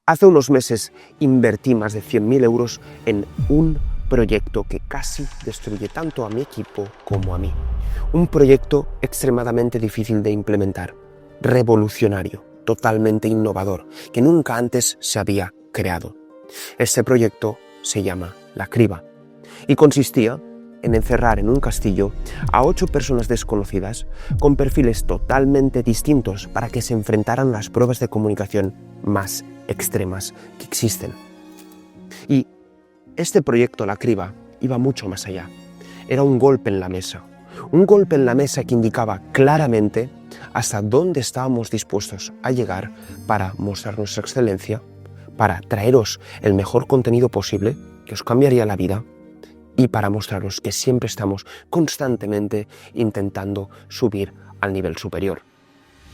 Hace unos meses invertí más de 100.000 euros en un proyecto que casi destruye tanto a mi equipo como a mí. Un proyecto extremadamente difícil de implementar, revolucionario, totalmente innovador, que nunca antes se había creado. Este proyecto se llama La Criba y consistía en encerrar en un castillo a 8 personas desconocidas con perfiles totalmente distintos para que se enfrentaran a las pruebas de comunicación más extremas que existen. Y este proyecto, La Criba, iba mucho más allá. Era un golpe en la mesa que indicaba claramente hasta dónde estábamos dispuestos a llegar para mostrar nuestra excelencia, para traeros el mejor contenido posible que os cambiaría la vida y para mostraros que siempre estamos constantemente intentando subir al nivel superior.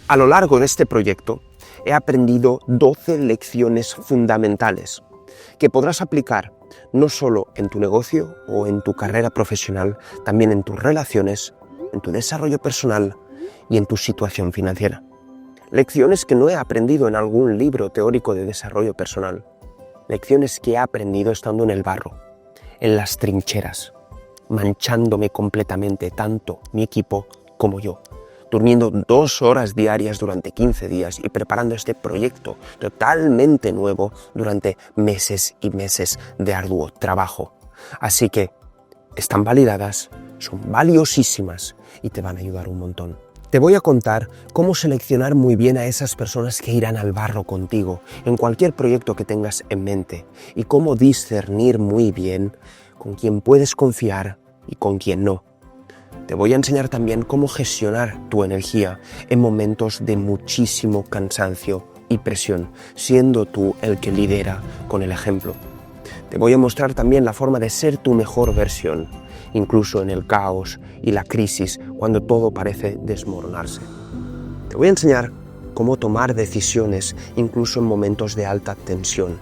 A lo largo de este proyecto he aprendido 12 lecciones fundamentales que podrás aplicar no solo en tu negocio o en tu carrera profesional, también en tus relaciones, en tu desarrollo personal y en tu situación financiera. Lecciones que no he aprendido en algún libro teórico de desarrollo personal. Lecciones que he aprendido estando en el barro, en las trincheras, manchándome completamente tanto mi equipo como yo, durmiendo 2 horas diarias durante 15 días y preparando este proyecto totalmente nuevo durante meses y meses de arduo trabajo. Así que están validadas, son valiosísimas y te van a ayudar un montón. Te voy a contar cómo seleccionar muy bien a esas personas que irán al barro contigo en cualquier proyecto que tengas en mente y cómo discernir muy bien con quién puedes confiar y con quién no. Te voy a enseñar también cómo gestionar tu energía en momentos de muchísimo cansancio y presión, siendo tú el que lidera con el ejemplo. Te voy a mostrar también la forma de ser tu mejor versión, incluso en el caos y la crisis, cuando todo parece desmoronarse. Te voy a enseñar cómo tomar decisiones, incluso en momentos de alta tensión,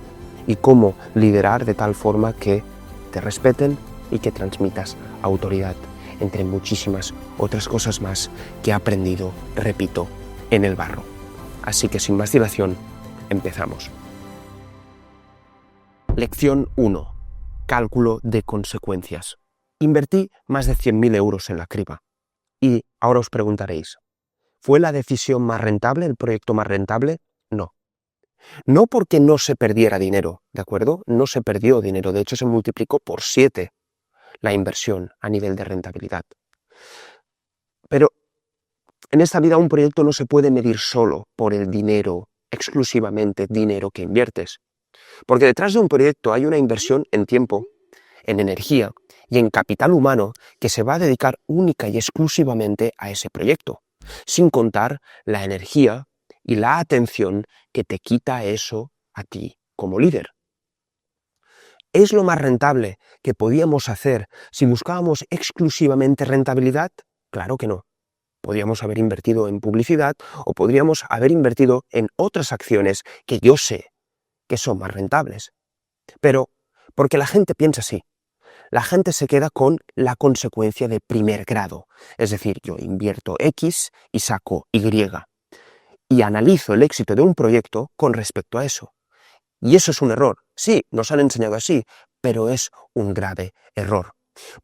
y cómo liderar de tal forma que te respeten y que transmitas autoridad, entre muchísimas otras cosas más que he aprendido, repito, en el barro. Así que sin más dilación, empezamos. Lección 1. Cálculo de consecuencias. Invertí más de 100.000 euros en La Criba. Y ahora os preguntaréis, ¿fue la decisión más rentable, el proyecto más rentable? No. No porque no se perdiera dinero, ¿de acuerdo? No se perdió dinero, de hecho se multiplicó por 7 la inversión a nivel de rentabilidad. Pero en esta vida un proyecto no se puede medir solo por el dinero, exclusivamente dinero que inviertes. Porque detrás de un proyecto hay una inversión en tiempo, en energía y en capital humano que se va a dedicar única y exclusivamente a ese proyecto, sin contar la energía y la atención que te quita eso a ti como líder. ¿Es lo más rentable que podíamos hacer si buscábamos exclusivamente rentabilidad? Claro que no. Podríamos haber invertido en publicidad o podríamos haber invertido en otras acciones que yo sé que son más rentables. Pero porque la gente piensa así. La gente se queda con la consecuencia de primer grado. Es decir, yo invierto X y saco Y. Y analizo el éxito de un proyecto con respecto a eso. Y eso es un error. Sí, nos han enseñado así, pero es un grave error.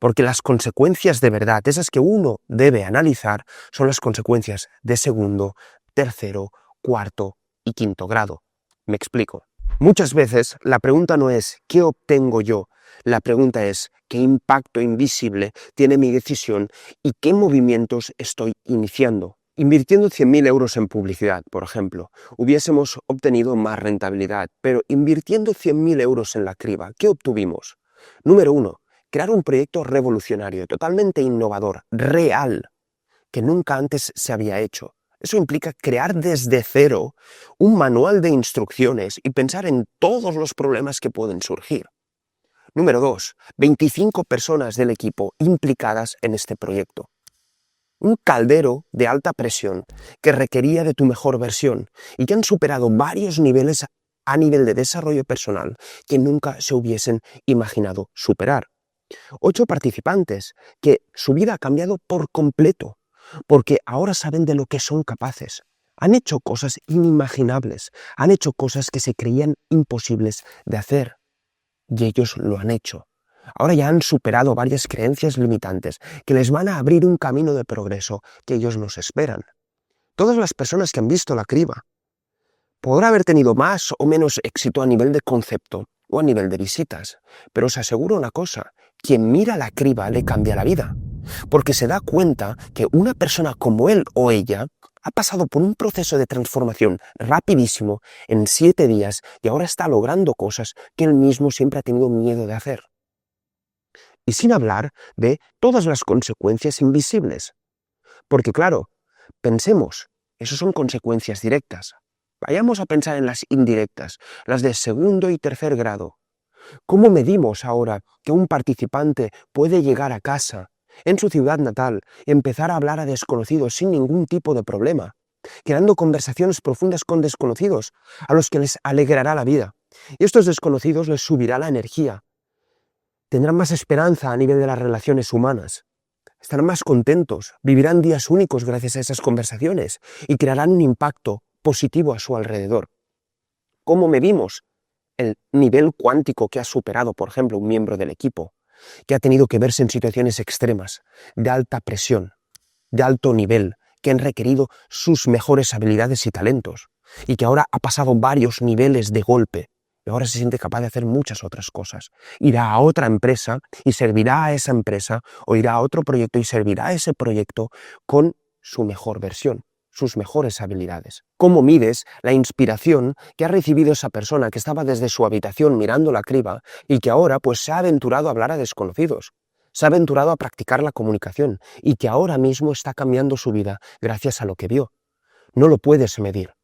Porque las consecuencias de verdad, esas que uno debe analizar, son las consecuencias de segundo, tercero, cuarto y quinto grado. Me explico. Muchas veces la pregunta no es ¿qué obtengo yo? La pregunta es ¿qué impacto invisible tiene mi decisión y qué movimientos estoy iniciando? Invirtiendo 100.000 euros en publicidad, por ejemplo, hubiésemos obtenido más rentabilidad, pero invirtiendo 100.000 euros en La Criba, ¿qué obtuvimos? Número 1, crear un proyecto revolucionario, totalmente innovador, real, que nunca antes se había hecho. Eso implica crear desde cero un manual de instrucciones y pensar en todos los problemas que pueden surgir. Número 2, 25 personas del equipo implicadas en este proyecto. Un caldero de alta presión que requería de tu mejor versión y que han superado varios niveles a nivel de desarrollo personal que nunca se hubiesen imaginado superar. 8 participantes que su vida ha cambiado por completo, porque ahora saben de lo que son capaces. Han hecho cosas inimaginables, han hecho cosas que se creían imposibles de hacer. Y ellos lo han hecho. Ahora ya han superado varias creencias limitantes que les van a abrir un camino de progreso que ellos nos esperan. Todas las personas que han visto la criba podrá haber tenido más o menos éxito a nivel de concepto o a nivel de visitas, pero os aseguro una cosa, quien mira la criba le cambia la vida, porque se da cuenta que una persona como él o ella ha pasado por un proceso de transformación rapidísimo en 7 días y ahora está logrando cosas que él mismo siempre ha tenido miedo de hacer. Y sin hablar de todas las consecuencias invisibles. Porque claro, pensemos, eso son consecuencias directas. Vayamos a pensar en las indirectas, las de segundo y tercer grado. ¿Cómo medimos ahora que un participante puede llegar a casa, en su ciudad natal, y empezar a hablar a desconocidos sin ningún tipo de problema, creando conversaciones profundas con desconocidos, a los que les alegrará la vida? Y estos desconocidos les subirá la energía. Tendrán más esperanza a nivel de las relaciones humanas. Estarán más contentos, vivirán días únicos gracias a esas conversaciones y crearán un impacto positivo a su alrededor. ¿Cómo medimos el nivel cuántico que ha superado, por ejemplo, un miembro del equipo, que ha tenido que verse en situaciones extremas, de alta presión, de alto nivel, que han requerido sus mejores habilidades y talentos, y que ahora ha pasado varios niveles de golpe, y ahora se siente capaz de hacer muchas otras cosas? Irá a otra empresa y servirá a esa empresa, o irá a otro proyecto y servirá a ese proyecto con su mejor versión, sus mejores habilidades. ¿Cómo mides la inspiración que ha recibido esa persona que estaba desde su habitación mirando la criba y que ahora pues se ha aventurado a hablar a desconocidos? Se ha aventurado a practicar la comunicación y que ahora mismo está cambiando su vida gracias a lo que vio. No lo puedes medir.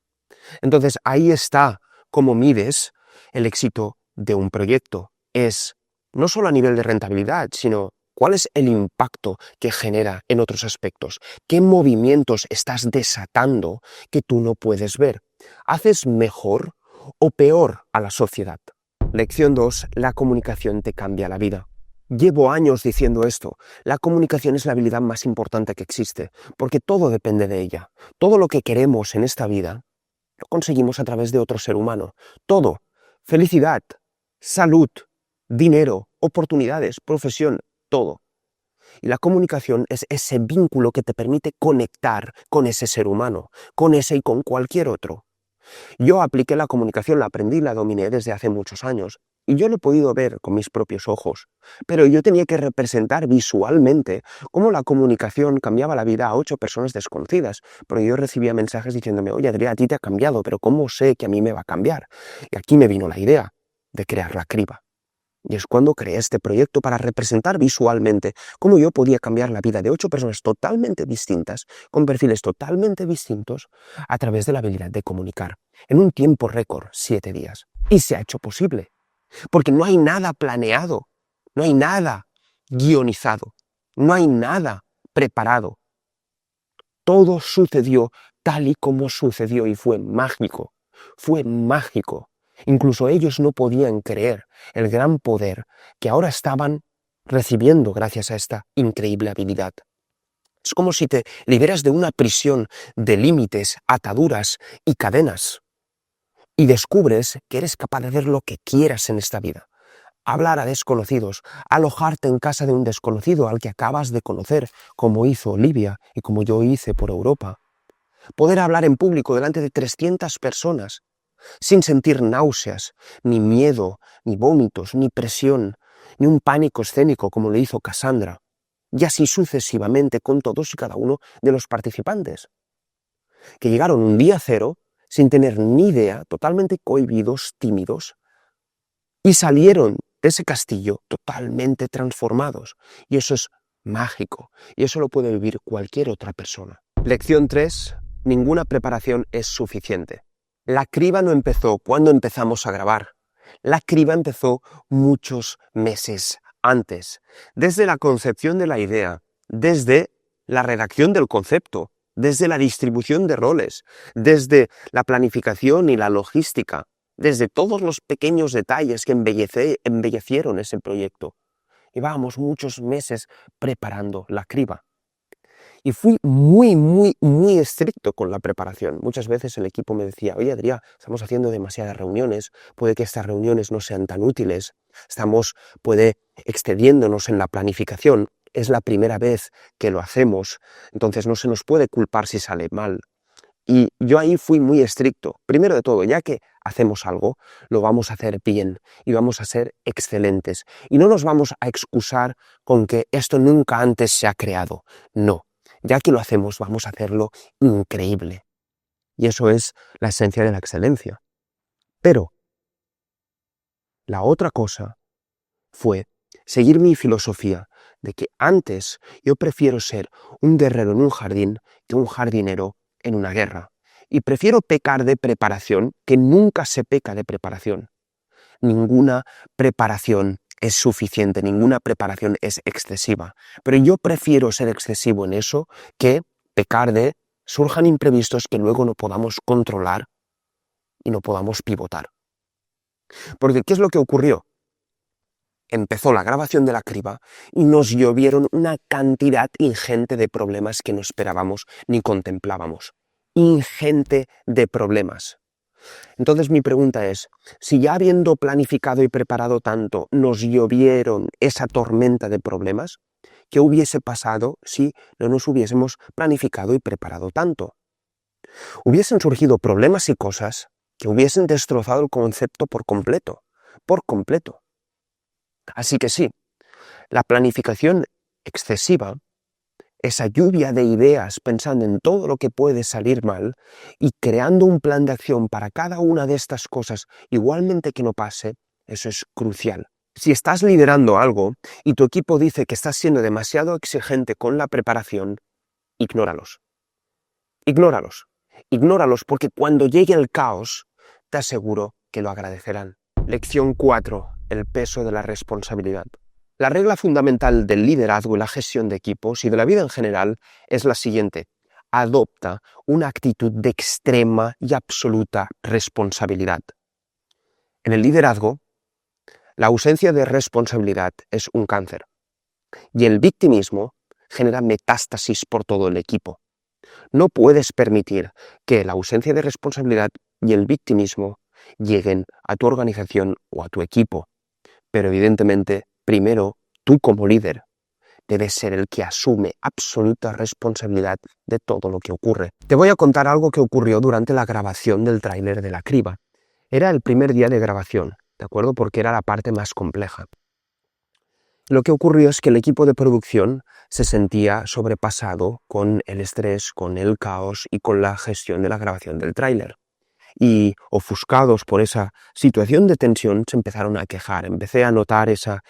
Entonces ahí está cómo mides el éxito de un proyecto. Es no solo a nivel de rentabilidad, sino cuál es el impacto que genera en otros aspectos. ¿Qué movimientos estás desatando que tú no puedes ver? ¿Haces mejor o peor a la sociedad? Lección 2. La comunicación te cambia la vida. Llevo años diciendo esto. La comunicación es la habilidad más importante que existe, porque todo depende de ella. Todo lo que queremos en esta vida lo conseguimos a través de otro ser humano. Todo. Felicidad, salud, dinero, oportunidades, profesión, todo. Y la comunicación es ese vínculo que te permite conectar con ese ser humano, con ese y con cualquier otro. Yo apliqué la comunicación, la aprendí, la dominé desde hace muchos años. Y yo lo he podido ver con mis propios ojos, pero yo tenía que representar visualmente cómo la comunicación cambiaba la vida a 8 personas desconocidas, pero yo recibía mensajes diciéndome, oye Adrián, a ti te ha cambiado, pero ¿cómo sé que a mí me va a cambiar? Y aquí me vino la idea de crear la criba. Y es cuando creé este proyecto para representar visualmente cómo yo podía cambiar la vida de 8 personas totalmente distintas, con perfiles totalmente distintos, a través de la habilidad de comunicar, en un tiempo récord, 7 días. Y se ha hecho posible. Porque no hay nada planeado, no hay nada guionizado, no hay nada preparado. Todo sucedió tal y como sucedió y fue mágico, fue mágico. Incluso ellos no podían creer el gran poder que ahora estaban recibiendo gracias a esta increíble habilidad. Es como si te liberas de una prisión de límites, ataduras y cadenas. Y descubres que eres capaz de hacer lo que quieras en esta vida. Hablar a desconocidos, alojarte en casa de un desconocido al que acabas de conocer, como hizo Olivia y como yo hice por Europa. Poder hablar en público delante de 300 personas, sin sentir náuseas, ni miedo, ni vómitos, ni presión, ni un pánico escénico como lo hizo Cassandra, y así sucesivamente con todos y cada uno de los participantes, que llegaron un día cero, sin tener ni idea, totalmente cohibidos, tímidos, y salieron de ese castillo totalmente transformados. Y eso es mágico, y eso lo puede vivir cualquier otra persona. Lección 3. Ninguna preparación es suficiente. La criba no empezó cuando empezamos a grabar. La criba empezó muchos meses antes, desde la concepción de la idea, desde la redacción del concepto, desde la distribución de roles, desde la planificación y la logística, desde todos los pequeños detalles que embellecieron ese proyecto. Llevábamos muchos meses preparando la criba. Y fui muy estricto con la preparación. Muchas veces el equipo me decía, oye Adrià, estamos haciendo demasiadas reuniones, puede que estas reuniones no sean tan útiles, puede excediéndonos en la planificación, es la primera vez que lo hacemos, entonces no se nos puede culpar si sale mal. Y yo ahí fui muy estricto. Primero de todo, ya que hacemos algo, lo vamos a hacer bien y vamos a ser excelentes. Y no nos vamos a excusar con que esto nunca antes se ha creado. No, ya que lo hacemos, vamos a hacerlo increíble. Y eso es la esencia de la excelencia. Pero la otra cosa fue seguir mi filosofía de que antes yo prefiero ser un guerrero en un jardín que un jardinero en una guerra. Y prefiero pecar de preparación, que nunca se peca de preparación. Ninguna preparación es suficiente, ninguna preparación es excesiva. Pero yo prefiero ser excesivo en eso que pecar de surjan imprevistos que luego no podamos controlar y no podamos pivotar. Porque ¿qué es lo que ocurrió? Empezó la grabación de la criba y nos llovieron una cantidad ingente de problemas que no esperábamos ni contemplábamos. Ingente de problemas. Entonces mi pregunta es, si ya habiendo planificado y preparado tanto, nos llovieron esa tormenta de problemas, ¿qué hubiese pasado si no nos hubiésemos planificado y preparado tanto? Hubiesen surgido problemas y cosas que hubiesen destrozado el concepto por completo. Así que sí, la planificación excesiva, esa lluvia de ideas pensando en todo lo que puede salir mal y creando un plan de acción para cada una de estas cosas, igualmente que no pase, eso es crucial. Si estás liderando algo y tu equipo dice que estás siendo demasiado exigente con la preparación, ignóralos. Ignóralos porque cuando llegue el caos, te aseguro que lo agradecerán. Lección 4. El peso de la responsabilidad. La regla fundamental del liderazgo y la gestión de equipos y de la vida en general es la siguiente. Adopta una actitud de extrema y absoluta responsabilidad. En el liderazgo, la ausencia de responsabilidad es un cáncer y el victimismo genera metástasis por todo el equipo. No puedes permitir que la ausencia de responsabilidad y el victimismo lleguen a tu organización o a tu equipo. Pero evidentemente, primero, tú como líder debes ser el que asume absoluta responsabilidad de todo lo que ocurre. Te voy a contar algo que ocurrió durante la grabación del tráiler de la criba. Era el primer día de grabación, ¿de acuerdo? Porque era la parte más compleja. Lo que ocurrió es que el equipo de producción se sentía sobrepasado con el estrés, con el caos y con la gestión de la grabación del tráiler. Y ofuscados por esa situación de tensión se empezaron a quejar, empecé a notar esa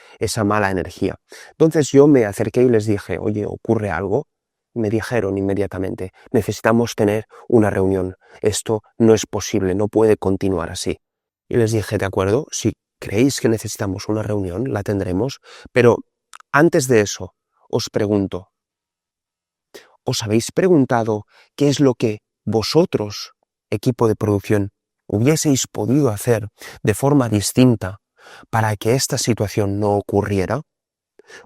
mala energía. Entonces yo me acerqué y les dije, oye, ¿ocurre algo? Me dijeron inmediatamente, necesitamos tener una reunión, esto no es posible, no puede continuar así. Y les dije, de acuerdo, si creéis que necesitamos una reunión, la tendremos, pero antes de eso, os pregunto, ¿os habéis preguntado qué es lo que vosotros, equipo de producción, hubieseis podido hacer de forma distinta para que esta situación no ocurriera?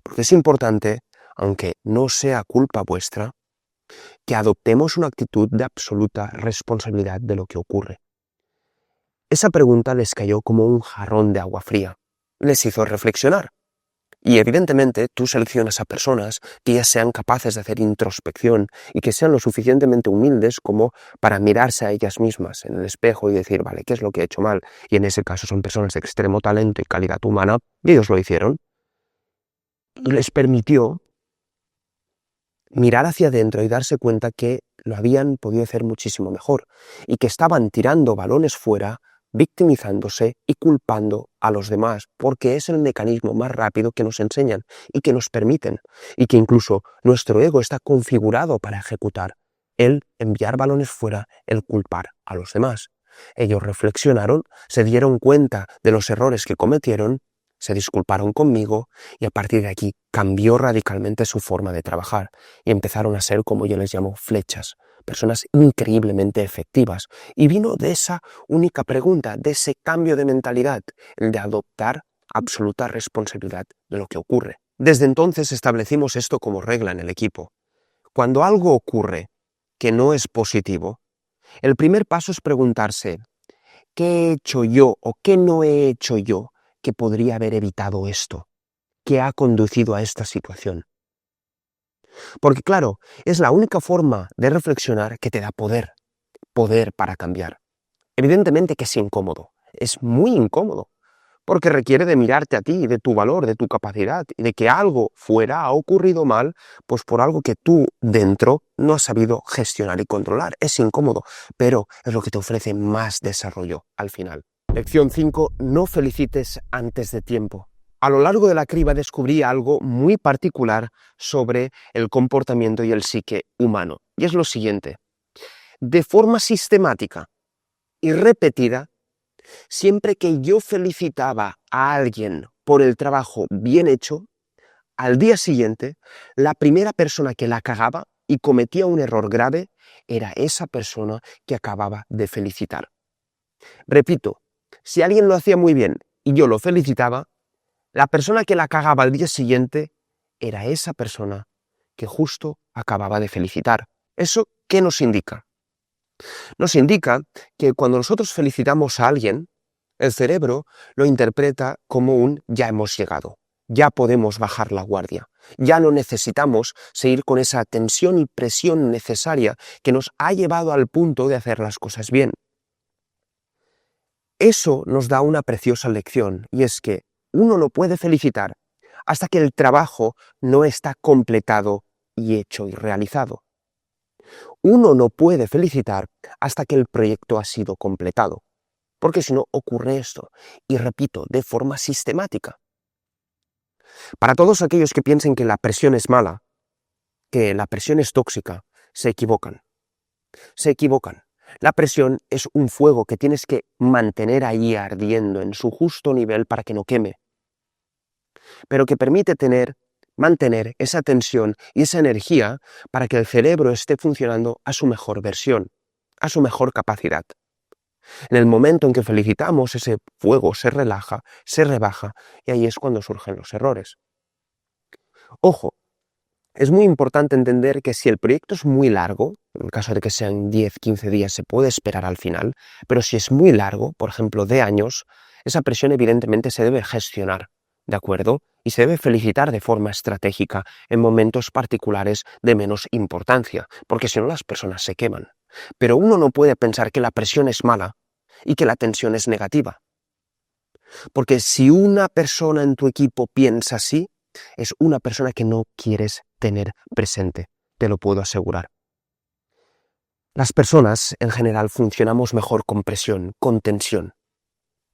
Porque es importante, aunque no sea culpa vuestra, que adoptemos una actitud de absoluta responsabilidad de lo que ocurre. Esa pregunta les cayó como un jarrón de agua fría. Les hizo reflexionar. Y evidentemente tú seleccionas a personas que ya sean capaces de hacer introspección y que sean lo suficientemente humildes como para mirarse a ellas mismas en el espejo y decir, vale, ¿qué es lo que he hecho mal? Y en ese caso son personas de extremo talento y calidad humana, y ellos lo hicieron. Y les permitió mirar hacia adentro y darse cuenta que lo habían podido hacer muchísimo mejor y que estaban tirando balones fuera, victimizándose y culpando a los demás, porque es el mecanismo más rápido que nos enseñan y que nos permiten, y que incluso nuestro ego está configurado para ejecutar, el enviar balones fuera, el culpar a los demás. Ellos reflexionaron, se dieron cuenta de los errores que cometieron, se disculparon conmigo y a partir de aquí cambió radicalmente su forma de trabajar y empezaron a ser, como yo les llamo, flechas, personas increíblemente efectivas. Y vino de esa única pregunta, de ese cambio de mentalidad, el de adoptar absoluta responsabilidad de lo que ocurre. Desde entonces establecimos esto como regla en el equipo. Cuando algo ocurre que no es positivo, el primer paso es preguntarse, ¿qué he hecho yo o qué no he hecho yo que podría haber evitado esto? ¿Qué ha conducido a esta situación? Porque claro, es la única forma de reflexionar que te da poder para cambiar. Evidentemente que es incómodo, es muy incómodo, porque requiere de mirarte a ti, de tu valor, de tu capacidad, y de que algo fuera ha ocurrido mal, pues por algo que tú dentro no has sabido gestionar y controlar. Es incómodo, pero es lo que te ofrece más desarrollo al final. Lección 5. No felicites antes de tiempo. A lo largo de la criba descubrí algo muy particular sobre el comportamiento y el psique humano, y es lo siguiente. De forma sistemática y repetida, siempre que yo felicitaba a alguien por el trabajo bien hecho, al día siguiente, la primera persona que la cagaba y cometía un error grave era esa persona que acababa de felicitar. Repito, si alguien lo hacía muy bien y yo lo felicitaba, la persona que la cagaba al día siguiente era esa persona que justo acababa de felicitar. ¿Eso qué nos indica? Nos indica que cuando nosotros felicitamos a alguien, el cerebro lo interpreta como un ya hemos llegado, ya podemos bajar la guardia, ya no necesitamos seguir con esa tensión y presión necesaria que nos ha llevado al punto de hacer las cosas bien. Eso nos da una preciosa lección, y es que uno no puede felicitar hasta que el trabajo no está completado y hecho y realizado. Uno no puede felicitar hasta que el proyecto ha sido completado, porque si no ocurre esto, y repito, de forma sistemática. Para todos aquellos que piensen que la presión es mala, que la presión es tóxica, se equivocan. Se equivocan. La presión es un fuego que tienes que mantener ahí ardiendo en su justo nivel para que no queme, pero que permite mantener esa tensión y esa energía para que el cerebro esté funcionando a su mejor versión, a su mejor capacidad. En el momento en que felicitamos, ese fuego se relaja, se rebaja, y ahí es cuando surgen los errores. Ojo, es muy importante entender que si el proyecto es muy largo, en el caso de que sean 10, 15 días, se puede esperar al final, pero si es muy largo, por ejemplo, de años, esa presión evidentemente se debe gestionar, ¿de acuerdo? Y se debe felicitar de forma estratégica en momentos particulares de menos importancia, porque si no las personas se queman. Pero uno no puede pensar que la presión es mala y que la tensión es negativa. Porque si una persona en tu equipo piensa así, es una persona que no quieres tener presente, te lo puedo asegurar. Las personas en general funcionamos mejor con presión, con tensión.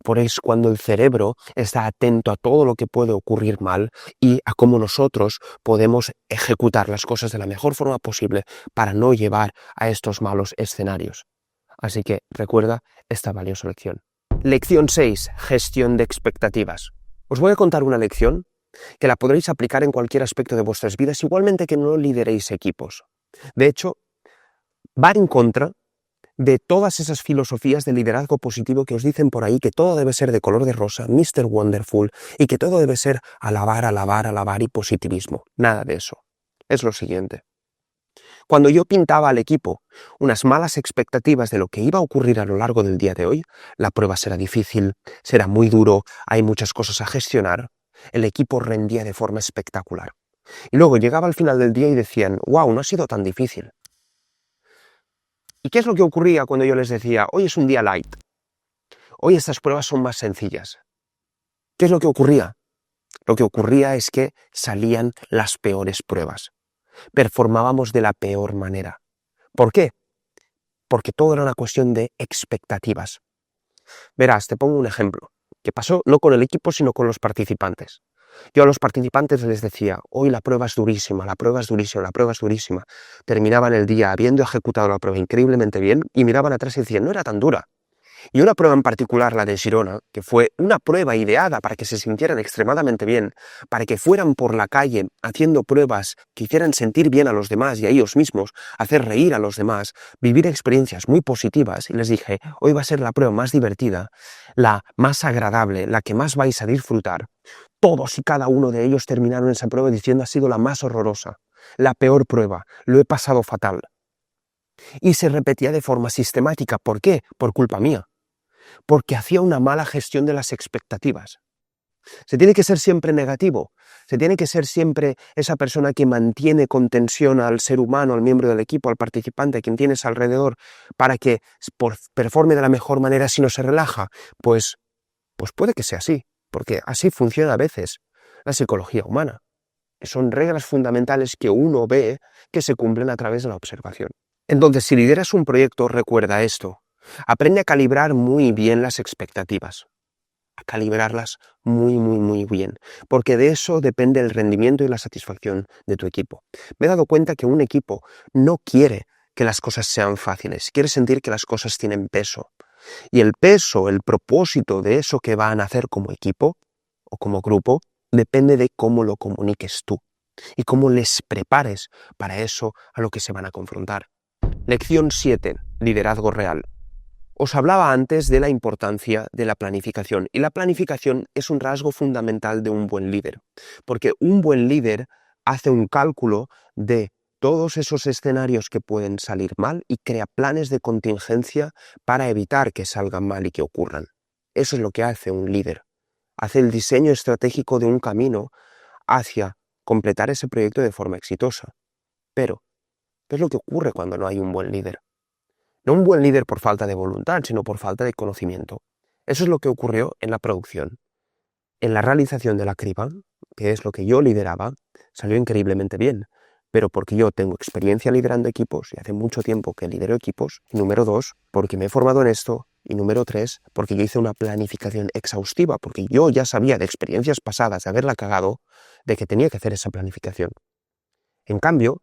Por eso cuando el cerebro está atento a todo lo que puede ocurrir mal y a cómo nosotros podemos ejecutar las cosas de la mejor forma posible para no llevar a estos malos escenarios. Así que recuerda esta valiosa lección. Lección 6. Gestión de expectativas. Os voy a contar una lección que la podréis aplicar en cualquier aspecto de vuestras vidas, igualmente que no lideréis equipos. De hecho, va en contra de todas esas filosofías de liderazgo positivo que os dicen por ahí que todo debe ser de color de rosa, Mr. Wonderful, y que todo debe ser alabar, alabar, alabar y positivismo. Nada de eso. Es lo siguiente. Cuando yo pintaba al equipo unas malas expectativas de lo que iba a ocurrir a lo largo del día de hoy, la prueba será difícil, será muy duro, hay muchas cosas a gestionar, el equipo rendía de forma espectacular. Y luego llegaba al final del día y decían, wow, no ha sido tan difícil. ¿Y qué es lo que ocurría cuando yo les decía, hoy es un día light, hoy estas pruebas son más sencillas? ¿Qué es lo que ocurría? Lo que ocurría es que salían las peores pruebas. Performábamos de la peor manera. ¿Por qué? Porque todo era una cuestión de expectativas. Verás, te pongo un ejemplo, que pasó no con el equipo, sino con los participantes. Yo a los participantes les decía, hoy la prueba es durísima, la prueba es durísima, la prueba es durísima. Terminaban el día habiendo ejecutado la prueba increíblemente bien y miraban atrás y decían, no era tan dura. Y una prueba en particular, la de Girona, que fue una prueba ideada para que se sintieran extremadamente bien, para que fueran por la calle haciendo pruebas que hicieran sentir bien a los demás y a ellos mismos, hacer reír a los demás, vivir experiencias muy positivas, y les dije, hoy va a ser la prueba más divertida, la más agradable, la que más vais a disfrutar. Todos y cada uno de ellos terminaron esa prueba diciendo ha sido la más horrorosa. la peor prueba, lo he pasado fatal. Y se repetía de forma sistemática. ¿Por qué? Por culpa mía. Porque hacía una mala gestión de las expectativas. Se tiene que ser siempre negativo, se tiene que ser siempre esa persona que mantiene con tensión al ser humano, al miembro del equipo, al participante, a quien tienes alrededor, para que performe de la mejor manera si no se relaja. Pues puede que sea así, porque así funciona a veces la psicología humana. Son reglas fundamentales que uno ve que se cumplen a través de la observación. Entonces, si lideras un proyecto, recuerda esto. Aprende a calibrar muy bien las expectativas. A calibrarlas muy bien, porque de eso depende el rendimiento y la satisfacción de tu equipo. Me he dado cuenta que un equipo no quiere que las cosas sean fáciles, quiere sentir que las cosas tienen peso. Y el peso, el propósito de eso que van a hacer como equipo o como grupo, depende de cómo lo comuniques tú y cómo les prepares para eso a lo que se van a confrontar. Lección 7. Liderazgo real. Os hablaba antes de la importancia de la planificación, y la planificación es un rasgo fundamental de un buen líder, porque un buen líder hace un cálculo de todos esos escenarios que pueden salir mal y crea planes de contingencia para evitar que salgan mal y que ocurran. Eso es lo que hace un líder. Hace el diseño estratégico de un camino hacia completar ese proyecto de forma exitosa. Pero, ¿qué es lo que ocurre cuando no hay un buen líder? No un buen líder por falta de voluntad, sino por falta de conocimiento. Eso es lo que ocurrió en la producción. En la realización de la criba, que es lo que yo lideraba, salió increíblemente bien, pero porque yo tengo experiencia liderando equipos y hace mucho tiempo que lidero equipos, y número 2, porque me he formado en esto, y número 3, porque yo hice una planificación exhaustiva, porque yo ya sabía de experiencias pasadas de haberla cagado, de que tenía que hacer esa planificación. En cambio,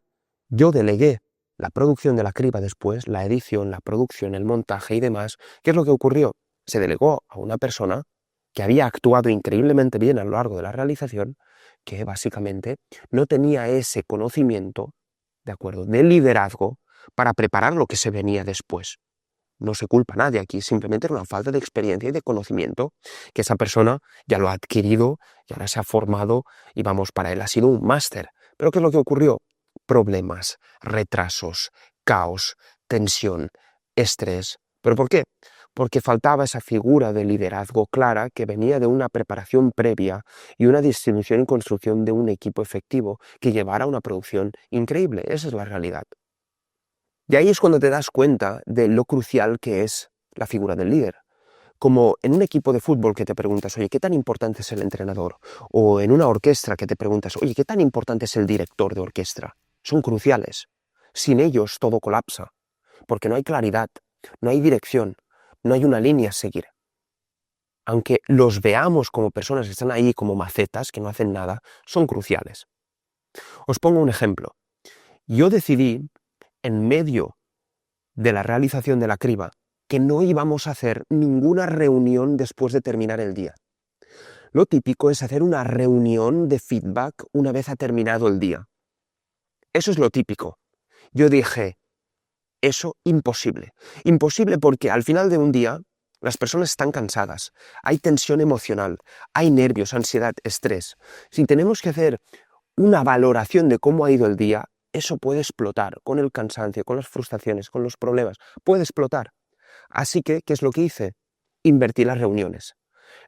yo delegué la producción de la criba después, la edición, la producción, el montaje y demás. ¿Qué es lo que ocurrió? Se delegó a una persona que había actuado increíblemente bien a lo largo de la realización, que básicamente no tenía ese conocimiento, ¿de acuerdo?, de liderazgo para preparar lo que se venía después. No se culpa a nadie aquí, simplemente era una falta de experiencia y de conocimiento que esa persona ya lo ha adquirido y ahora se ha formado y vamos, para él ha sido un máster. ¿Pero qué es lo que ocurrió? Problemas, retrasos, caos, tensión, estrés. ¿Pero por qué? Porque faltaba esa figura de liderazgo clara que venía de una preparación previa y una distribución y construcción de un equipo efectivo que llevara a una producción increíble. Esa es la realidad. Y ahí es cuando te das cuenta de lo crucial que es la figura del líder. Como en un equipo de fútbol que te preguntas, oye, ¿qué tan importante es el entrenador? O en una orquesta que te preguntas, oye, ¿qué tan importante es el director de orquesta? Son cruciales. Sin ellos todo colapsa, porque no hay claridad, no hay dirección, no hay una línea a seguir. Aunque los veamos como personas que están ahí como macetas, que no hacen nada, son cruciales. Os pongo un ejemplo. Yo decidí, en medio de la realización de la criba, que no íbamos a hacer ninguna reunión después de terminar el día. Lo típico es hacer una reunión de feedback una vez ha terminado el día. Eso es lo típico. Yo dije, eso imposible. Imposible porque al final de un día las personas están cansadas, hay tensión emocional, hay nervios, ansiedad, estrés. Si tenemos que hacer una valoración de cómo ha ido el día, eso puede explotar con el cansancio, con las frustraciones, con los problemas. Puede explotar. Así que, ¿qué es lo que hice? Invertí las reuniones.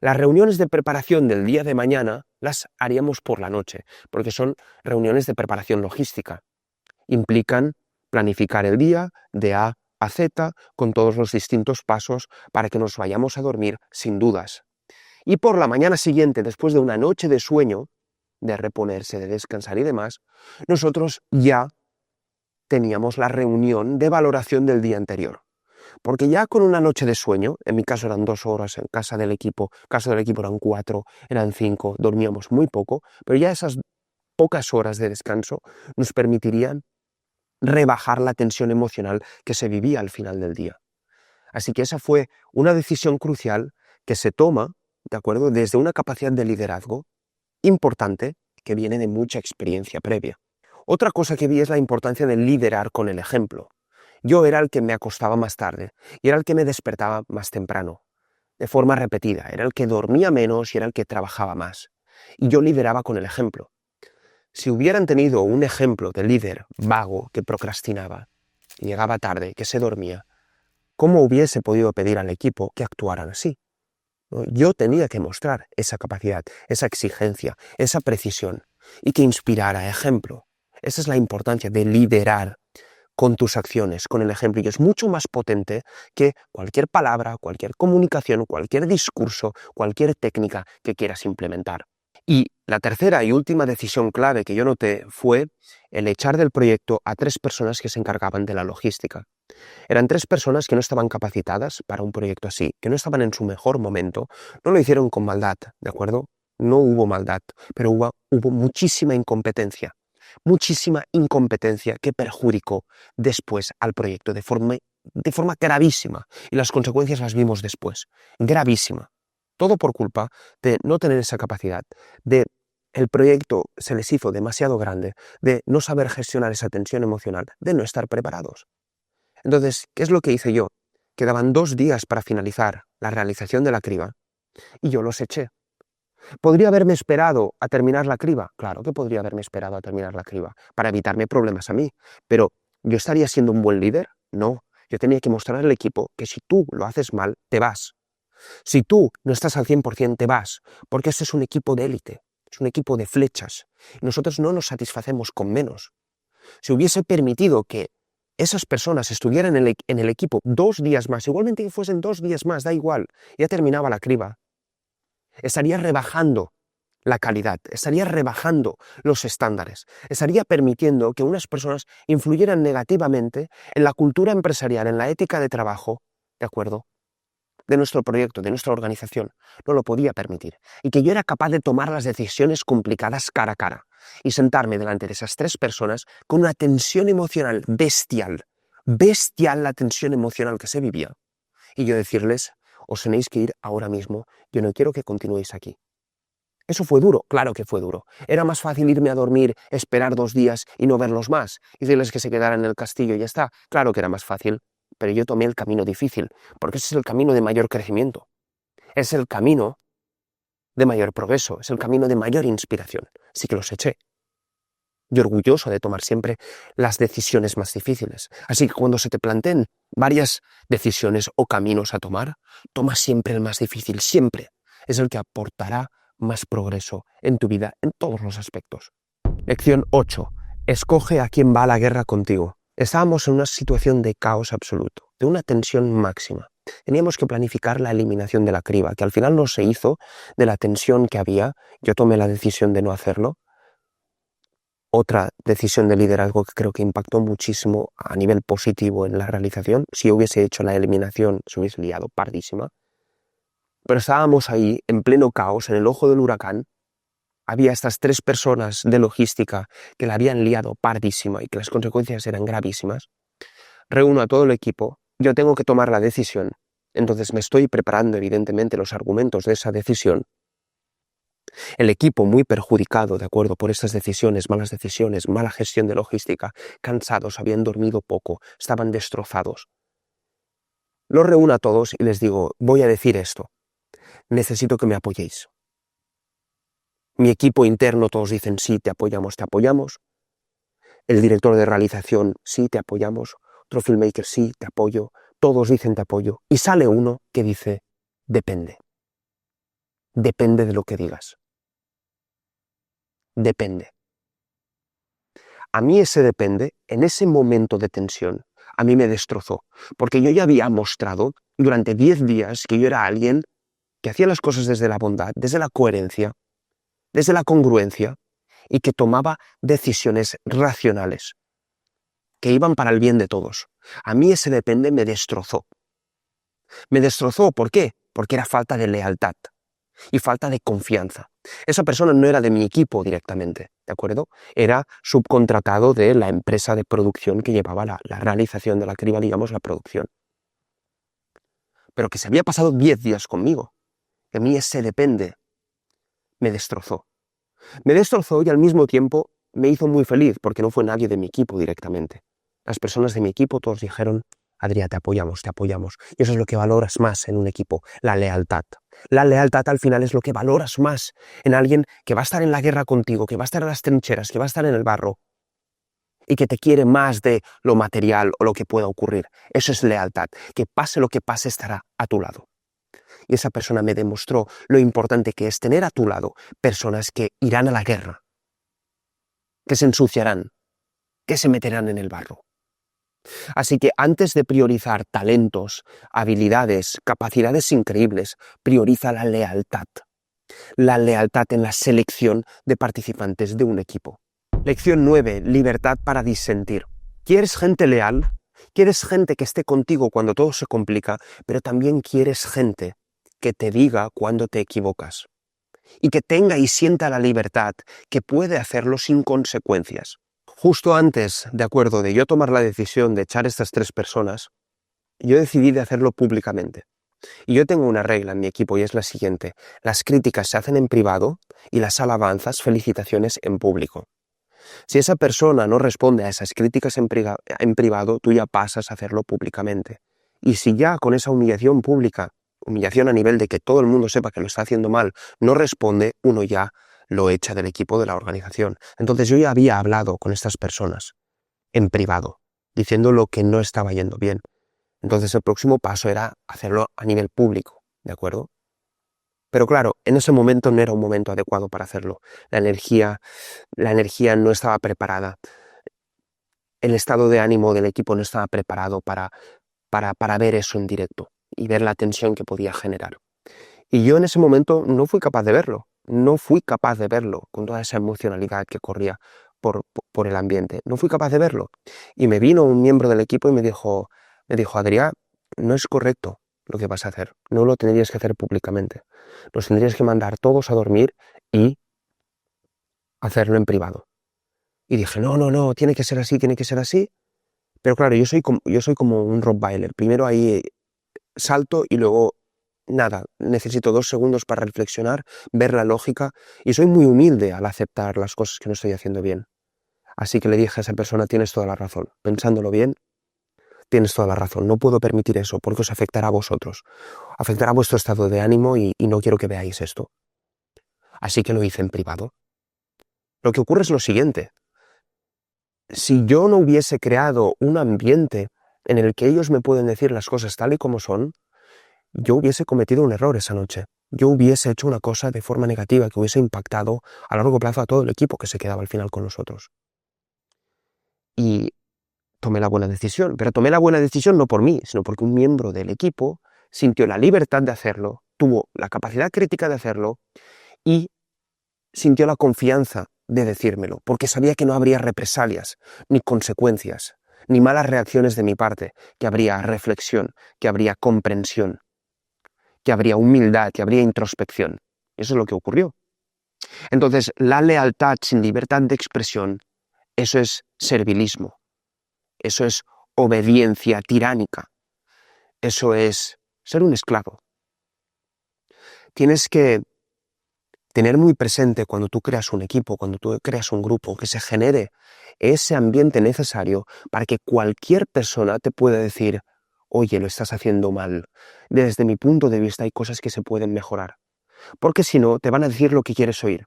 Las reuniones de preparación del día de mañana las haríamos por la noche, porque son reuniones de preparación logística. Implican planificar el día de A a Z con todos los distintos pasos para que nos vayamos a dormir sin dudas. Y por la mañana siguiente, después de una noche de sueño, de reponerse, de descansar y demás, nosotros ya teníamos la reunión de valoración del día anterior. Porque ya con una noche de sueño, en mi caso eran 2 horas, en caso del equipo eran 4, eran 5, dormíamos muy poco, pero ya esas pocas horas de descanso nos permitirían rebajar la tensión emocional que se vivía al final del día. Así que esa fue una decisión crucial que se toma, ¿de acuerdo?, desde una capacidad de liderazgo importante que viene de mucha experiencia previa. Otra cosa que vi es la importancia de liderar con el ejemplo. Yo era el que me acostaba más tarde y era el que me despertaba más temprano, de forma repetida. Era el que dormía menos y era el que trabajaba más. Y yo lideraba con el ejemplo. Si hubieran tenido un ejemplo de líder vago que procrastinaba, que llegaba tarde, que se dormía, ¿cómo hubiese podido pedir al equipo que actuaran así? ¿No? Yo tenía que mostrar esa capacidad, esa exigencia, esa precisión y que inspirara ejemplo. Esa es la importancia de liderar con tus acciones, con el ejemplo, y es mucho más potente que cualquier palabra, cualquier comunicación, cualquier discurso, cualquier técnica que quieras implementar. Y la tercera y última decisión clave que yo noté fue el echar del proyecto a 3 personas que se encargaban de la logística. Eran 3 personas que no estaban capacitadas para un proyecto así, que no estaban en su mejor momento. No lo hicieron con maldad, ¿de acuerdo? No hubo maldad, pero hubo muchísima incompetencia que perjudicó después al proyecto de forma gravísima, y las consecuencias las vimos después, gravísima. Todo por culpa de no tener esa capacidad, de el proyecto se les hizo demasiado grande, de no saber gestionar esa tensión emocional, de no estar preparados. Entonces, ¿qué es lo que hice yo? Quedaban 2 días para finalizar la realización de la criba y yo los eché. ¿Podría haberme esperado a terminar la criba? Claro que podría haberme esperado a terminar la criba, para evitarme problemas a mí. Pero, ¿yo estaría siendo un buen líder? No. Yo tenía que mostrar al equipo que si tú lo haces mal, te vas. Si tú no estás al 100%, te vas, porque este es un equipo de élite, es un equipo de flechas. Nosotros no nos satisfacemos con menos. Si hubiese permitido que esas personas estuvieran en el equipo 2 días más, igualmente que fuesen 2 días más, da igual, ya terminaba la criba, estaría rebajando la calidad, estaría rebajando los estándares, estaría permitiendo que unas personas influyeran negativamente en la cultura empresarial, en la ética de trabajo, ¿de acuerdo?, de nuestro proyecto, de nuestra organización. No lo podía permitir. Y que yo era capaz de tomar las decisiones complicadas cara a cara y sentarme delante de esas 3 personas con una tensión emocional bestial la tensión emocional que se vivía, y yo decirles: os tenéis que ir ahora mismo, yo no quiero que continuéis aquí. ¿Eso fue duro? Claro que fue duro. ¿Era más fácil irme a dormir, esperar 2 días y no verlos más, y decirles que se quedaran en el castillo y ya está? Claro que era más fácil, pero yo tomé el camino difícil, porque ese es el camino de mayor crecimiento, es el camino de mayor progreso, es el camino de mayor inspiración. Así que los eché. Y orgulloso de tomar siempre las decisiones más difíciles. Así que cuando se te planteen varias decisiones o caminos a tomar, toma siempre el más difícil, siempre. Es el que aportará más progreso en tu vida, en todos los aspectos. Lección 8. Escoge a quién va a la guerra contigo. Estábamos en una situación de caos absoluto, de una tensión máxima. Teníamos que planificar la eliminación de la criba, que al final no se hizo de la tensión que había. Yo tomé la decisión de no hacerlo. Otra decisión de liderazgo que creo que impactó muchísimo a nivel positivo en la realización. Si hubiese hecho la eliminación, se hubiese liado pardísima. Pero estábamos ahí, en pleno caos, en el ojo del huracán. Había estas 3 personas de logística que la habían liado pardísima y que las consecuencias eran gravísimas. Reúno a todo el equipo, yo tengo que tomar la decisión, entonces me estoy preparando evidentemente los argumentos de esa decisión. El equipo muy perjudicado, de acuerdo, por estas decisiones, mala gestión de logística, cansados, habían dormido poco, estaban destrozados. Los reúno a todos y les digo: voy a decir esto, necesito que me apoyéis. Mi equipo interno, todos dicen: sí, te apoyamos. El director de realización: sí, te apoyamos. Otro filmmaker: sí, te apoyo. Todos dicen: te apoyo. Y sale uno que dice: depende. Depende de lo que digas. Depende. A mí ese depende, en ese momento de tensión, a mí me destrozó. Porque yo ya había mostrado durante 10 días que yo era alguien que hacía las cosas desde la bondad, desde la coherencia, desde la congruencia, y que tomaba decisiones racionales, que iban para el bien de todos. A mí ese depende me destrozó. Me destrozó, ¿por qué? Porque era falta de lealtad y falta de confianza. Esa persona no era de mi equipo directamente, ¿de acuerdo? Era subcontratado de la empresa de producción que llevaba la realización de la criba, digamos, la producción. Pero que se había pasado 10 días conmigo. A mí ese depende me destrozó. Me destrozó y al mismo tiempo me hizo muy feliz, porque no fue nadie de mi equipo directamente. Las personas de mi equipo todos dijeron: Adrián, te apoyamos, te apoyamos. Y eso es lo que valoras más en un equipo, la lealtad. La lealtad al final es lo que valoras más en alguien que va a estar en la guerra contigo, que va a estar en las trincheras, que va a estar en el barro y que te quiere más de lo material o lo que pueda ocurrir. Eso es lealtad. Que pase lo que pase, estará a tu lado. Y esa persona me demostró lo importante que es tener a tu lado personas que irán a la guerra, que se ensuciarán, que se meterán en el barro. Así que antes de priorizar talentos, habilidades, capacidades increíbles, prioriza la lealtad. La lealtad en la selección de participantes de un equipo. Lección 9. Libertad para disentir. ¿Quieres gente leal? ¿Quieres gente que esté contigo cuando todo se complica? Pero también quieres gente que te diga cuando te equivocas. Y que tenga y sienta la libertad, que puede hacerlo sin consecuencias. Justo antes, de acuerdo, de yo tomar la decisión de echar a estas 3 personas, yo decidí de hacerlo públicamente. Y yo tengo una regla en mi equipo y es la siguiente: las críticas se hacen en privado y las alabanzas, felicitaciones en público. Si esa persona no responde a esas críticas en privado, tú ya pasas a hacerlo públicamente. Y si ya con esa humillación pública, humillación a nivel de que todo el mundo sepa que lo está haciendo mal, no responde, uno ya lo echa del equipo de la organización. Entonces yo ya había hablado con estas personas en privado, diciendo lo que no estaba yendo bien. Entonces el próximo paso era hacerlo a nivel público, ¿de acuerdo? Pero claro, en ese momento no era un momento adecuado para hacerlo. La energía no estaba preparada. El estado de ánimo del equipo no estaba preparado para ver eso en directo y ver la tensión que podía generar. Y yo en ese momento no fui capaz de verlo. No fui capaz de verlo con toda esa emocionalidad que corría por el ambiente. No fui capaz de verlo. Y me vino un miembro del equipo y me dijo, Adrián, no es correcto lo que vas a hacer. No lo tendrías que hacer públicamente. Los tendrías que mandar todos a dormir y hacerlo en privado. Y dije, no, tiene que ser así, tiene que ser así. Pero claro, yo soy como un rottweiler. Primero ahí salto y luego nada, necesito 2 segundos para reflexionar, ver la lógica, y soy muy humilde al aceptar las cosas que no estoy haciendo bien. Así que le dije a esa persona, tienes toda la razón. Pensándolo bien, tienes toda la razón. No puedo permitir eso porque os afectará a vosotros. Afectará a vuestro estado de ánimo y no quiero que veáis esto. Así que lo hice en privado. Lo que ocurre es lo siguiente. Si yo no hubiese creado un ambiente en el que ellos me pueden decir las cosas tal y como son, yo hubiese cometido un error esa noche. Yo hubiese hecho una cosa de forma negativa que hubiese impactado a largo plazo a todo el equipo que se quedaba al final con nosotros. Y tomé la buena decisión, pero tomé la buena decisión no por mí, sino porque un miembro del equipo sintió la libertad de hacerlo, tuvo la capacidad crítica de hacerlo y sintió la confianza de decírmelo, porque sabía que no habría represalias, ni consecuencias, ni malas reacciones de mi parte, que habría reflexión, que habría comprensión, que habría humildad, que habría introspección. Eso es lo que ocurrió. Entonces, la lealtad sin libertad de expresión, eso es servilismo, eso es obediencia tiránica, eso es ser un esclavo. Tienes que tener muy presente cuando tú creas un equipo, cuando tú creas un grupo, que se genere ese ambiente necesario para que cualquier persona te pueda decir, oye, lo estás haciendo mal. Desde mi punto de vista hay cosas que se pueden mejorar. Porque si no, te van a decir lo que quieres oír.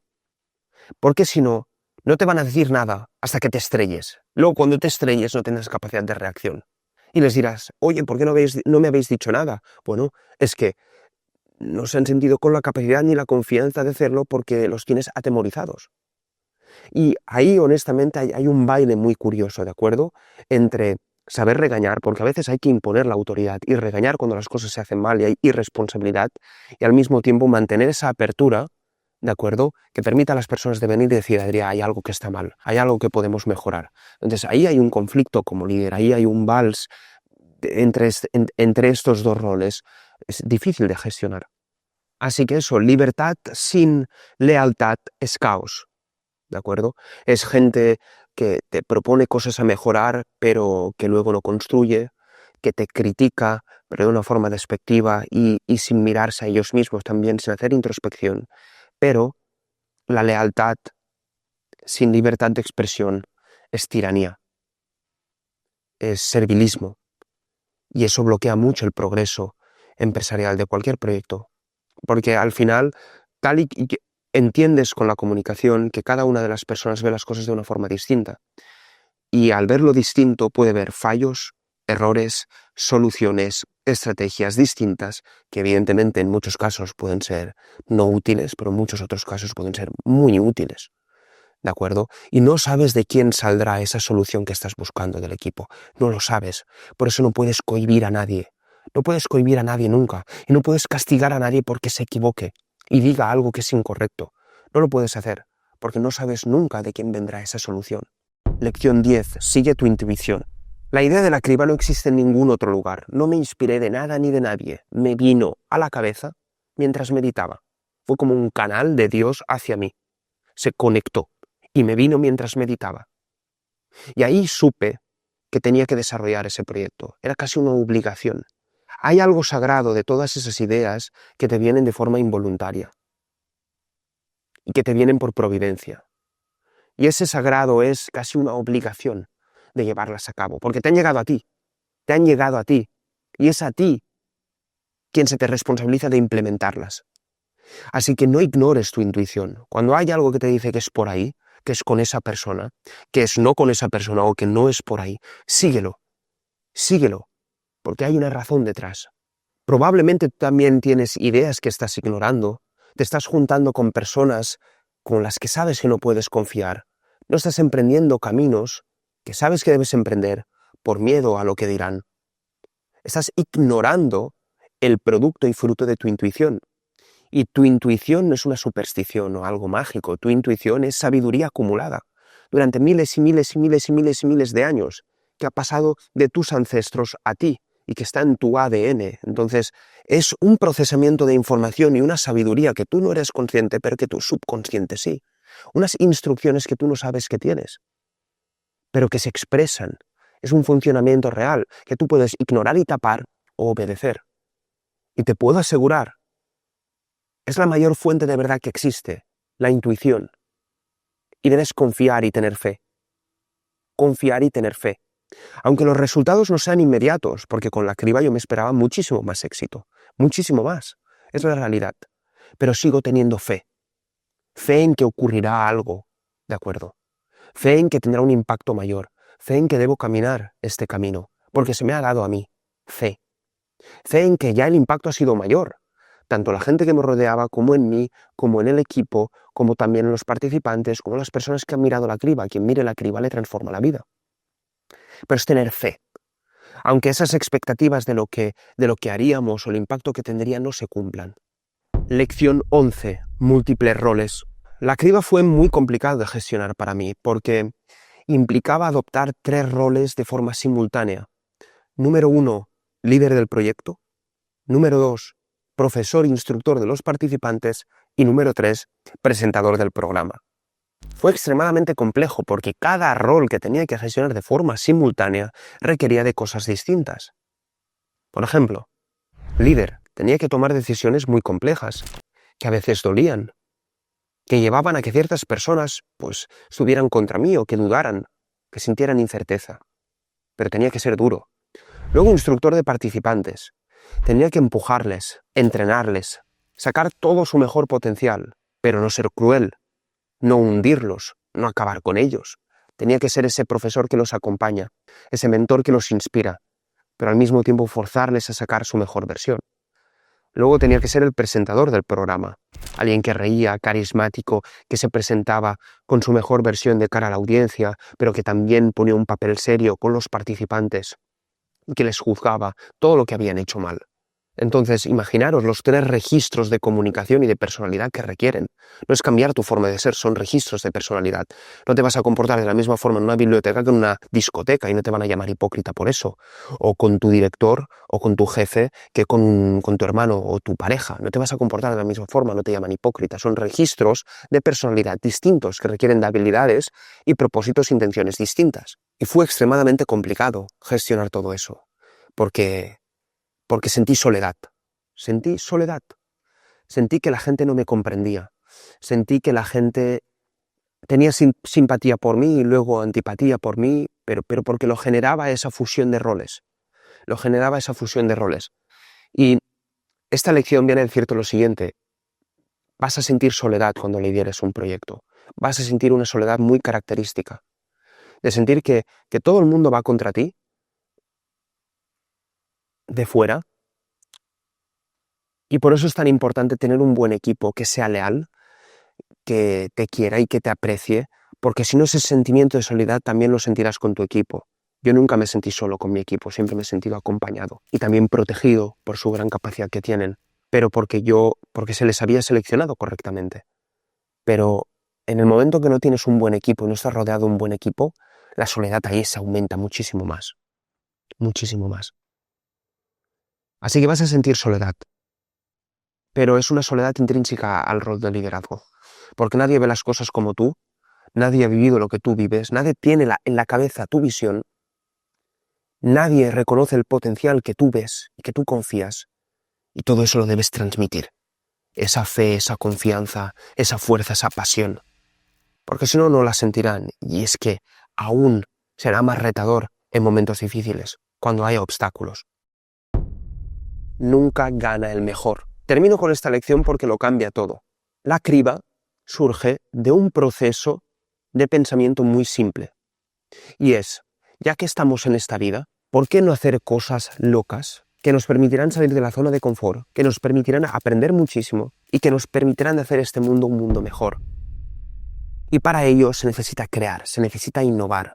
Porque si no, no te van a decir nada hasta que te estrelles. Luego, cuando te estrelles, no tendrás capacidad de reacción. Y les dirás, oye, ¿por qué no me habéis dicho nada? Bueno, es que no se han sentido con la capacidad ni la confianza de hacerlo porque los tienes atemorizados. Y ahí, honestamente, hay un baile muy curioso, ¿de acuerdo? Entre saber regañar, porque a veces hay que imponer la autoridad y regañar cuando las cosas se hacen mal y hay irresponsabilidad, y al mismo tiempo mantener esa apertura, ¿de acuerdo? Que permita a las personas de venir y decir, Adrián, hay algo que está mal, hay algo que podemos mejorar. Entonces ahí hay un conflicto como líder, ahí hay un vals entre estos 2 roles. Es difícil de gestionar. Así que eso, libertad sin lealtad es caos, ¿de acuerdo? Es gente que te propone cosas a mejorar, pero que luego no construye, que te critica, pero de una forma despectiva y sin mirarse a ellos mismos también, sin hacer introspección. Pero la lealtad sin libertad de expresión es tiranía, es servilismo, Y eso bloquea mucho el progreso empresarial de cualquier proyecto. Porque al final, tal y que entiendes con la comunicación que cada una de las personas ve las cosas de una forma distinta. Y al verlo distinto puede ver fallos, errores, soluciones, estrategias distintas que evidentemente en muchos casos pueden ser no útiles, pero en muchos otros casos pueden ser muy útiles. ¿De acuerdo? Y no sabes de quién saldrá esa solución que estás buscando del equipo. No lo sabes. Por eso no puedes cohibir a nadie. No puedes cohibir a nadie nunca. Y no puedes castigar a nadie porque se equivoque y diga algo que es incorrecto. No lo puedes hacer porque no sabes nunca de quién vendrá esa solución. Lección 10. Sigue tu intuición. La idea de la criba no existe en ningún otro lugar. No me inspiré de nada ni de nadie. Me vino a la cabeza mientras meditaba. Fue como un canal de Dios hacia mí. Se conectó y me vino mientras meditaba. Y ahí supe que tenía que desarrollar ese proyecto. Era casi una obligación. Hay algo sagrado de todas esas ideas que te vienen de forma involuntaria y que te vienen por providencia. Y ese sagrado es casi una obligación de llevarlas a cabo, porque te han llegado a ti, y es a ti quien se te responsabiliza de implementarlas. Así que no ignores tu intuición. Cuando hay algo que te dice que es por ahí, que es con esa persona, que es no con esa persona o que no es por ahí, síguelo, porque hay una razón detrás. Probablemente tú también tienes ideas que estás ignorando, te estás juntando con personas con las que sabes que no puedes confiar, no estás emprendiendo caminos que sabes que debes emprender por miedo a lo que dirán. Estás ignorando el producto y fruto de tu intuición. Y tu intuición no es una superstición o algo mágico, tu intuición es sabiduría acumulada durante miles y miles y miles y miles y miles de años, que ha pasado de tus ancestros a ti y que está en tu ADN. Entonces, es un procesamiento de información y una sabiduría que tú no eres consciente, pero que tu subconsciente sí. Unas instrucciones que tú no sabes que tienes, pero que se expresan. Es un funcionamiento real que tú puedes ignorar y tapar o obedecer. Y te puedo asegurar, es la mayor fuente de verdad que existe, la intuición. Y debes confiar y tener fe. Confiar y tener fe. Aunque los resultados no sean inmediatos, porque con la criba yo me esperaba muchísimo más éxito, muchísimo más. Es la realidad. Pero sigo teniendo fe. Fe en que ocurrirá algo, ¿de acuerdo? Fe en que tendrá un impacto mayor. Fe en que debo caminar este camino, porque se me ha dado a mí. Fe. Fe en que ya el impacto ha sido mayor. Tanto la gente que me rodeaba como en mí, como en el equipo, como también en los participantes, como las personas que han mirado la criba. Quien mire la criba le transforma la vida. Pero es tener fe. Aunque esas expectativas de lo que haríamos o el impacto que tendría no se cumplan. Lección 11. Múltiples roles. La criba fue muy complicado de gestionar para mí porque implicaba adoptar 3 roles de forma simultánea. Número 1, líder del proyecto. Número 2, profesor e instructor de los participantes. Y número 3, presentador del programa. Fue extremadamente complejo porque cada rol que tenía que gestionar de forma simultánea requería de cosas distintas. Por ejemplo, líder, tenía que tomar decisiones muy complejas, que a veces dolían, que llevaban a que ciertas personas estuvieran contra mí o que dudaran, que sintieran incerteza. Pero tenía que ser duro. Luego, instructor de participantes. Tenía que empujarles, entrenarles, sacar todo su mejor potencial, pero no ser cruel, no hundirlos, no acabar con ellos. Tenía que ser ese profesor que los acompaña, ese mentor que los inspira, pero al mismo tiempo forzarles a sacar su mejor versión. Luego tenía que ser el presentador del programa, alguien que reía, carismático, que se presentaba con su mejor versión de cara a la audiencia, pero que también ponía un papel serio con los participantes y que les juzgaba todo lo que habían hecho mal. Entonces, imaginaros los 3 registros de comunicación y de personalidad que requieren. No es cambiar tu forma de ser, son registros de personalidad. No te vas a comportar de la misma forma en una biblioteca que en una discoteca y no te van a llamar hipócrita por eso. O con tu director o con tu jefe que con tu hermano o tu pareja. No te vas a comportar de la misma forma, no te llaman hipócrita. Son registros de personalidad distintos que requieren de habilidades y propósitos e intenciones distintas. Y fue extremadamente complicado gestionar todo eso. Porque sentí soledad. Sentí que la gente no me comprendía. Sentí que la gente tenía simpatía por mí y luego antipatía por mí, pero porque lo generaba esa fusión de roles. lo generaba esa fusión de roles. Y esta lección viene a decirte lo siguiente: vas a sentir soledad cuando lideres un proyecto, vas a sentir una soledad muy característica, de sentir que todo el mundo va contra ti, de fuera, y por eso es tan importante tener un buen equipo que sea leal, que te quiera y que te aprecie, porque si no, ese sentimiento de soledad también lo sentirás con tu equipo. Yo nunca me sentí solo con mi equipo, siempre me he sentido acompañado y también protegido por su gran capacidad que tienen, pero porque se les había seleccionado correctamente. Pero en el momento que no tienes un buen equipo y no estás rodeado de un buen equipo, la soledad ahí se aumenta muchísimo más, muchísimo más. Así que vas a sentir soledad, pero es una soledad intrínseca al rol de liderazgo, porque nadie ve las cosas como tú, nadie ha vivido lo que tú vives, nadie tiene en la cabeza tu visión, nadie reconoce el potencial que tú ves y que tú confías, y todo eso lo debes transmitir. Esa fe, esa confianza, esa fuerza, esa pasión. Porque si no, no la sentirán, y es que aún será más retador en momentos difíciles, cuando haya obstáculos. Nunca gana el mejor. Termino con esta lección porque lo cambia todo. La criba surge de un proceso de pensamiento muy simple. Y es, ya que estamos en esta vida, ¿por qué no hacer cosas locas que nos permitirán salir de la zona de confort, que nos permitirán aprender muchísimo y que nos permitirán hacer este mundo un mundo mejor? Y para ello se necesita crear, se necesita innovar,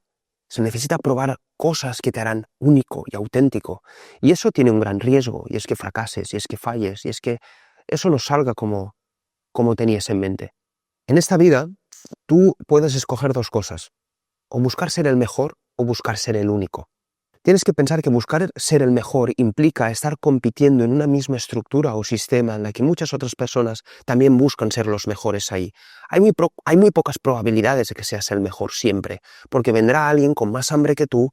se necesita probar cosas que te harán único y auténtico. Y eso tiene un gran riesgo, y es que fracases, y es que falles, y es que eso no salga como tenías en mente. En esta vida, tú puedes escoger dos cosas: o buscar ser el mejor o buscar ser el único. Tienes que pensar que buscar ser el mejor implica estar compitiendo en una misma estructura o sistema en la que muchas otras personas también buscan ser los mejores ahí. Hay muy pocas probabilidades de que seas el mejor siempre, porque vendrá alguien con más hambre que tú,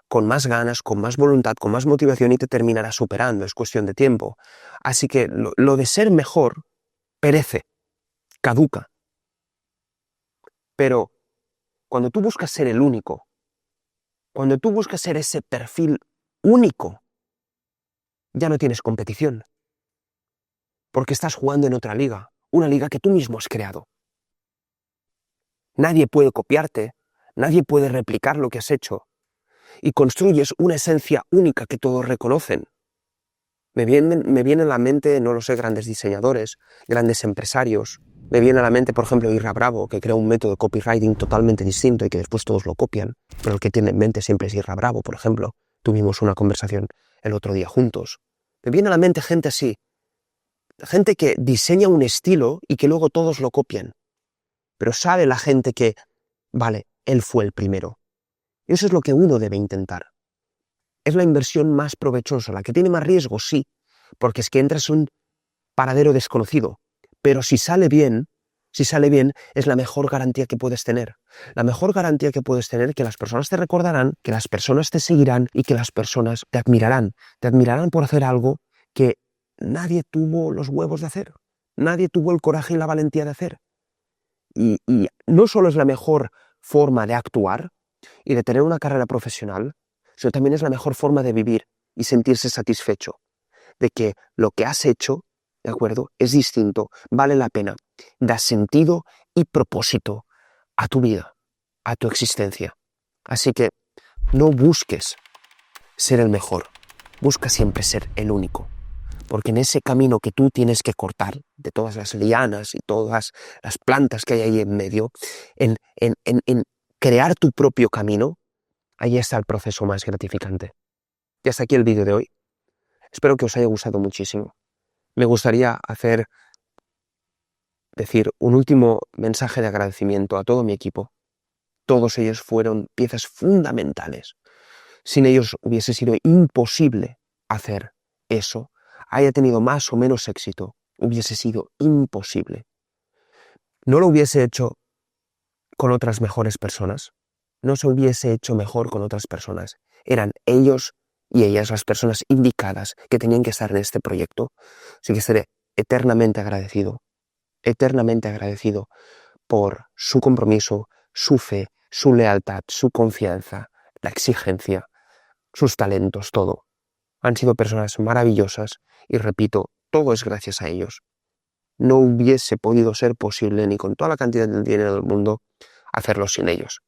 con más ganas, con más voluntad, con más motivación y te terminará superando, es cuestión de tiempo. Así que lo de ser mejor perece, caduca. Pero cuando tú buscas ser el único, cuando tú buscas ser ese perfil único, ya no tienes competición, porque estás jugando en otra liga, una liga que tú mismo has creado. Nadie puede copiarte, nadie puede replicar lo que has hecho, y construyes una esencia única que todos reconocen. Me vienen a la mente, no lo sé, grandes diseñadores, grandes empresarios. Me viene a la mente, por ejemplo, Irra Bravo, que crea un método de copywriting totalmente distinto y que después todos lo copian, pero el que tiene en mente siempre es Irra Bravo, por ejemplo. Tuvimos una conversación el otro día juntos. Me viene a la mente gente así, gente que diseña un estilo y que luego todos lo copian. Pero sabe la gente que, vale, él fue el primero. Y eso es lo que uno debe intentar. Es la inversión más provechosa, la que tiene más riesgo, sí, porque es que entras en un paradero desconocido. Pero si sale bien, es la mejor garantía que puedes tener. La mejor garantía que puedes tener, que las personas te recordarán, que las personas te seguirán y que las personas te admirarán. Te admirarán por hacer algo que nadie tuvo los huevos de hacer. Nadie tuvo el coraje y la valentía de hacer. Y no solo es la mejor forma de actuar y de tener una carrera profesional, sino también es la mejor forma de vivir y sentirse satisfecho de que lo que has hecho, ¿de acuerdo?, es distinto, vale la pena, da sentido y propósito a tu vida, a tu existencia. Así que no busques ser el mejor, busca siempre ser el único, porque en ese camino que tú tienes que cortar, de todas las lianas y todas las plantas que hay ahí en medio, en crear tu propio camino, ahí está el proceso más gratificante. Y hasta aquí el vídeo de hoy. Espero que os haya gustado muchísimo. Me gustaría decir un último mensaje de agradecimiento a todo mi equipo. Todos ellos fueron piezas fundamentales. Sin ellos hubiese sido imposible hacer eso. Haya tenido más o menos éxito, hubiese sido imposible. No lo hubiese hecho con otras mejores personas. No se hubiese hecho mejor con otras personas. Eran ellos y ellas las personas indicadas que tenían que estar en este proyecto. Así que estaré eternamente agradecido por su compromiso, su fe, su lealtad, su confianza, la exigencia, sus talentos, todo. Han sido personas maravillosas y repito, todo es gracias a ellos. No hubiese podido ser posible ni con toda la cantidad de dinero del mundo hacerlo sin ellos.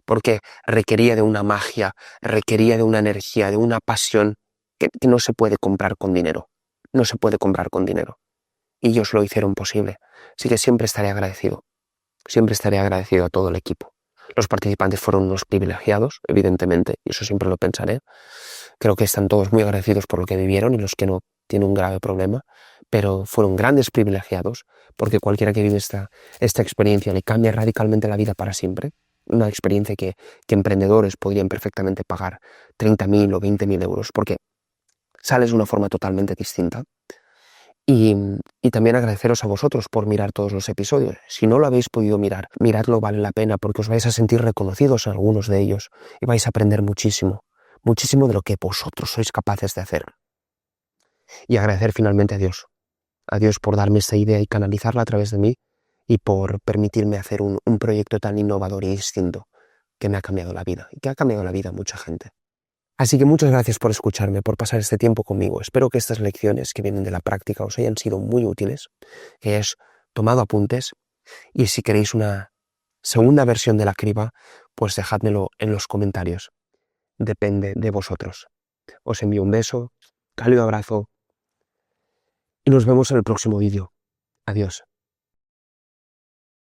Porque requería de una magia, requería de una energía, de una pasión que no se puede comprar con dinero. No se puede comprar con dinero. Y ellos lo hicieron posible. Así que siempre estaré agradecido. Siempre estaré agradecido a todo el equipo. Los participantes fueron unos privilegiados, evidentemente, y eso siempre lo pensaré. Creo que están todos muy agradecidos por lo que vivieron y los que no tienen un grave problema, pero fueron grandes privilegiados porque cualquiera que vive esta experiencia le cambia radicalmente la vida para siempre. Una experiencia que emprendedores podrían perfectamente pagar 30.000 o 20.000 euros porque sales de una forma totalmente distinta. Y también agradeceros a vosotros por mirar todos los episodios. Si no lo habéis podido mirar, miradlo, vale la pena porque os vais a sentir reconocidos en algunos de ellos y vais a aprender muchísimo, muchísimo de lo que vosotros sois capaces de hacer. Y agradecer finalmente a Dios por darme esta idea y canalizarla a través de mí y por permitirme hacer un proyecto tan innovador y distinto que me ha cambiado la vida y que ha cambiado la vida a mucha gente. Así que muchas gracias por escucharme, por pasar este tiempo conmigo. Espero que estas lecciones que vienen de la práctica os hayan sido muy útiles, que hayáis tomado apuntes y si queréis una segunda versión de la criba, pues dejádmelo en los comentarios. Depende de vosotros. Os envío un beso, cálido abrazo y nos vemos en el próximo vídeo. Adiós.